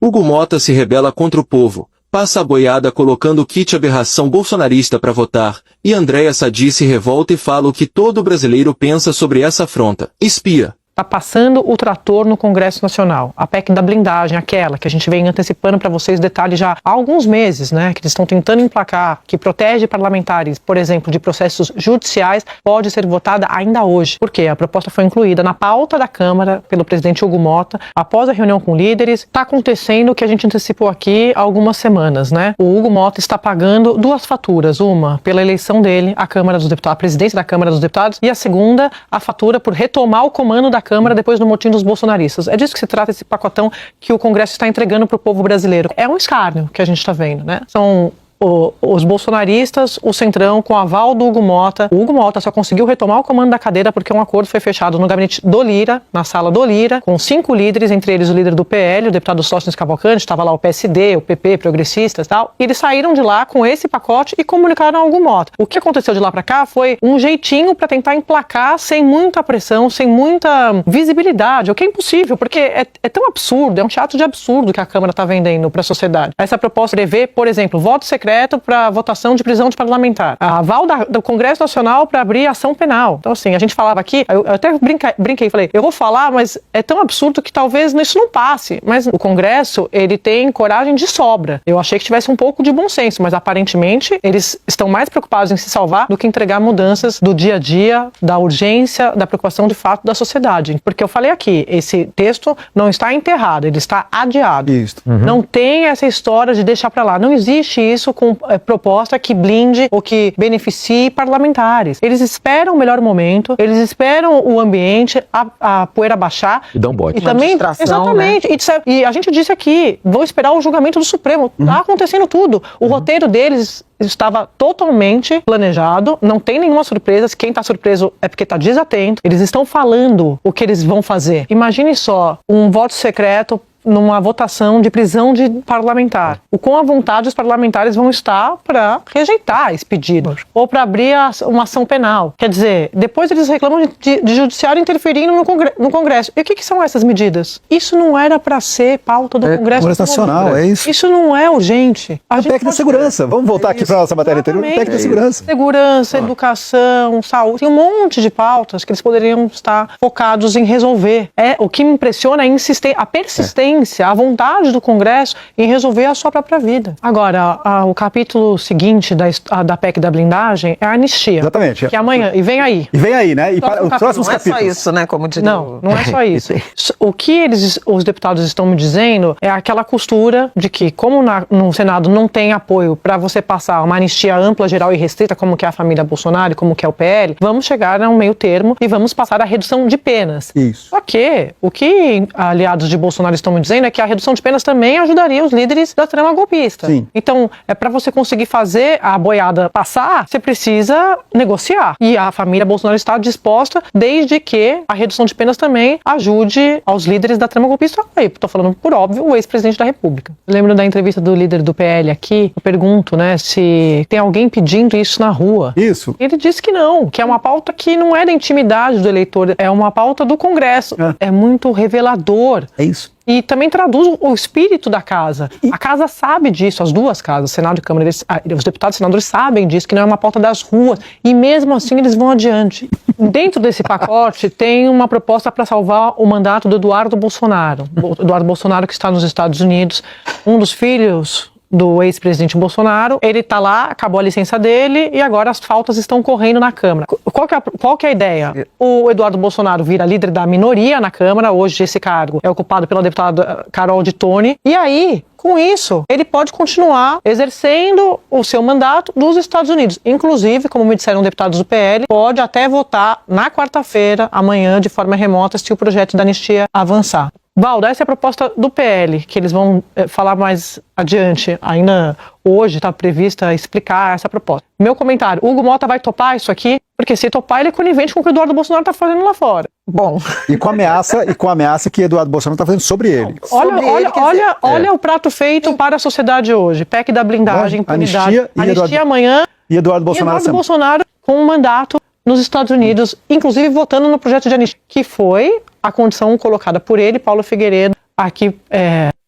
Hugo Mota se rebela contra o povo, passa a boiada colocando o kit aberração bolsonarista para votar, e Andréa Sadi se revolta e fala o que todo brasileiro pensa sobre essa afronta. Espia. Está passando o trator no Congresso Nacional. A PEC da blindagem, aquela que a gente vem antecipando para vocês detalhes já há alguns meses, né? Que eles estão tentando emplacar, que protege parlamentares, por exemplo, de processos judiciais, pode ser votada ainda hoje. Por quê? A proposta foi incluída na pauta da Câmara pelo presidente Hugo Mota, após a reunião com líderes. Está acontecendo o que a gente antecipou aqui há algumas semanas, né? O Hugo Mota está pagando duas faturas, uma pela eleição dele à Câmara dos Deputados, à presidência da Câmara dos Deputados, e a segunda, a fatura por retomar o comando da Câmara depois do motim dos bolsonaristas. É disso que se trata esse pacotão que o Congresso está entregando para o povo brasileiro. É um escárnio que a gente está vendo, né? São os bolsonaristas, o Centrão, com o aval do Hugo Mota. O Hugo Mota só conseguiu retomar o comando da cadeira porque um acordo foi fechado no gabinete do Lira, na sala do Lira, com 5 líderes, entre eles o líder do PL, o deputado Sóstenes Cavalcante, estava lá o PSD, o PP, progressistas e tal. E eles saíram de lá com esse pacote e comunicaram ao Hugo Mota. O que aconteceu de lá para cá foi um jeitinho para tentar emplacar sem muita pressão, sem muita visibilidade, o que é impossível, porque é tão absurdo, é um teatro de absurdo que a Câmara está vendendo para a sociedade. Essa proposta prevê, por exemplo, voto secreto para votação de prisão de parlamentar. A aval do Congresso Nacional para abrir ação penal. Então, assim, a gente falava aqui, eu até brinquei, falei, eu vou falar, mas é tão absurdo que talvez isso não passe. Mas o Congresso, ele tem coragem de sobra. Eu achei que tivesse um pouco de bom senso, mas aparentemente eles estão mais preocupados em se salvar do que entregar mudanças do dia a dia, da urgência, da preocupação de fato da sociedade. Porque eu falei aqui, esse texto não está enterrado, ele está adiado. Isso. Não tem essa história de deixar para lá. Não existe isso com proposta que blinde ou que beneficie parlamentares. Eles esperam o melhor momento, eles esperam o ambiente, a poeira baixar. E dão bote. E também, exatamente. Né? E a gente disse aqui, vão esperar o julgamento do Supremo. Tá acontecendo tudo. O roteiro deles estava totalmente planejado, não tem nenhuma surpresa. Quem está surpreso é porque está desatento. Eles estão falando o que eles vão fazer. Imagine só, um voto secreto numa votação de prisão de parlamentar. O quão à vontade os parlamentares vão estar para rejeitar esse pedido ou para abrir uma ação penal. Quer dizer, depois eles reclamam de judiciário interferindo no Congresso. E o que são essas medidas? Isso não era para ser pauta do Congresso Nacional, é isso. Isso não é urgente. A PEC da segurança. Vamos voltar aqui para a nossa matéria anterior. PEC da segurança. Segurança, educação, saúde. Tem um monte de pautas que eles poderiam estar focados em resolver. O que me impressiona é a persistência, a vontade do Congresso em resolver a sua própria vida. Agora, o capítulo seguinte da PEC da blindagem é a anistia. Exatamente. Que amanhã, e vem aí. E vem aí, né? E para os próximos capítulos. Não é só isso, né? Como diria não é só isso. O que os deputados estão me dizendo é aquela costura de que, como no Senado não tem apoio para você passar uma anistia ampla, geral e restrita, como que é a família Bolsonaro, como que é o PL, vamos chegar a um meio termo e vamos passar a redução de penas. Isso. Só que o que aliados de Bolsonaro estão me dizendo é que a redução de penas também ajudaria os líderes da trama golpista. Sim. Então, para você conseguir fazer a boiada passar, você precisa negociar. E a família Bolsonaro está disposta, desde que a redução de penas também ajude aos líderes da trama golpista. Aí, estou falando, por óbvio, o ex-presidente da República. Eu lembro da entrevista do líder do PL aqui, eu pergunto, né, se tem alguém pedindo isso na rua. Isso. Ele disse que não, que é uma pauta que não é da intimidade do eleitor, é uma pauta do Congresso. É muito revelador. É isso. E também traduz o espírito da casa. A casa sabe disso, as duas casas, Senado e Câmara, os deputados e senadores sabem disso, que não é uma pauta das ruas, e mesmo assim eles vão adiante. Dentro desse pacote tem uma proposta para salvar o mandato do Eduardo Bolsonaro. Eduardo Bolsonaro, que está nos Estados Unidos, um dos filhos do ex-presidente Bolsonaro, ele está lá, acabou a licença dele e agora as faltas estão correndo na Câmara. Qual que é a ideia? O Eduardo Bolsonaro vira líder da minoria na Câmara, hoje esse cargo é ocupado pela deputada Carol de Tone, e aí, com isso, ele pode continuar exercendo o seu mandato nos Estados Unidos. Inclusive, como me disseram deputados do PL, pode até votar na quarta-feira, amanhã, de forma remota, se o projeto da anistia avançar. Valda, essa é a proposta do PL, que eles vão falar mais adiante. Ainda hoje está prevista explicar essa proposta. Meu comentário, Hugo Mota vai topar isso aqui? Porque se topar, ele é conivente com o que o Eduardo Bolsonaro está fazendo lá fora. Bom. E com a ameaça que Eduardo Bolsonaro está fazendo sobre ele. Olha o prato feito para a sociedade hoje. PEC da blindagem, impunidade. Anistia amanhã. E Eduardo Bolsonaro com um mandato nos Estados Unidos, inclusive votando no projeto de anistia, que foi a condição colocada por ele, Paulo Figueiredo, aqui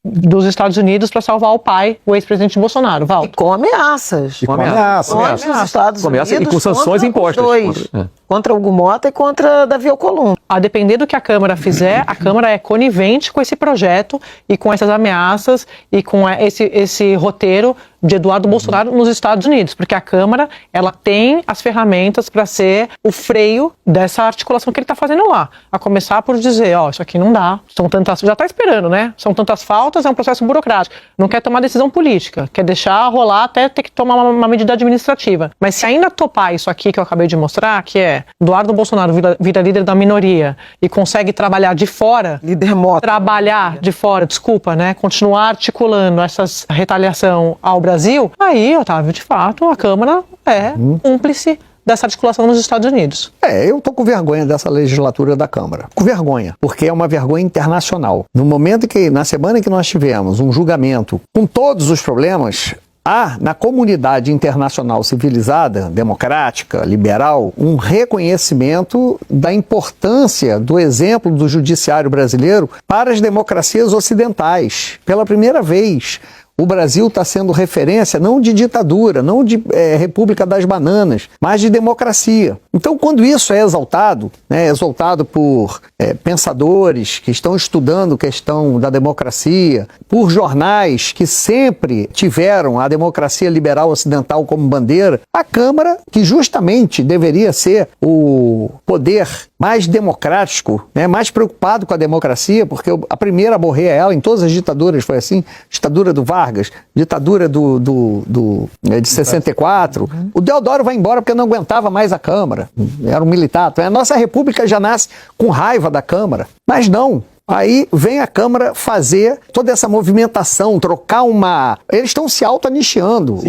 dos Estados Unidos para salvar o pai, o ex-presidente Bolsonaro. Val. E com ameaças. E com ameaça. Contra os Estados Ameaça Unidos, e com sanções contra impostas. os dois. Contra o Hugo Mota e contra Davi Alcolumbre. A depender do que a Câmara fizer, a Câmara é conivente com esse projeto e com essas ameaças e com esse roteiro de Eduardo Bolsonaro nos Estados Unidos, porque a Câmara ela tem as ferramentas para ser o freio dessa articulação que ele está fazendo lá. A começar por dizer, ó, isso aqui não dá, são tantas, já está esperando, né? São tantas faltas, é um processo burocrático. Não quer tomar decisão política, quer deixar rolar até ter que tomar uma medida administrativa. Mas se ainda topar isso aqui que eu acabei de mostrar, que é Eduardo Bolsonaro vira líder da minoria e consegue trabalhar de fora, Líder moto. trabalhar de fora, desculpa, né? Continuar articulando essa retaliação ao Brasil, aí, Otávio, de fato, a Câmara é cúmplice dessa articulação nos Estados Unidos. Eu tô com vergonha dessa legislatura da Câmara. Com vergonha, porque é uma vergonha internacional. No momento que, na semana que nós tivemos um julgamento com todos os problemas, há na comunidade internacional civilizada, democrática, liberal, um reconhecimento da importância do exemplo do judiciário brasileiro para as democracias ocidentais. Pela primeira vez, o Brasil está sendo referência não de ditadura, não de República das Bananas, mas de democracia. Então, quando isso é exaltado, né, exaltado por pensadores que estão estudando a questão da democracia, por jornais que sempre tiveram a democracia liberal ocidental como bandeira, a Câmara, que justamente deveria ser o poder mais democrático, né, mais preocupado com a democracia, porque a primeira a morrer é ela, em todas as ditaduras foi assim, ditadura do Vargas, ditadura de 64. O Deodoro vai embora porque não aguentava mais a Câmara, era um militar. A nossa república já nasce com raiva da Câmara, mas não. Aí vem a Câmara fazer toda essa movimentação, trocar uma... Eles estão se auto-anistiando,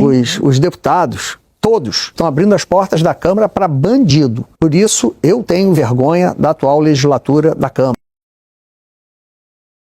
os deputados. Todos estão abrindo as portas da Câmara para bandido. Por isso, eu tenho vergonha da atual legislatura da Câmara.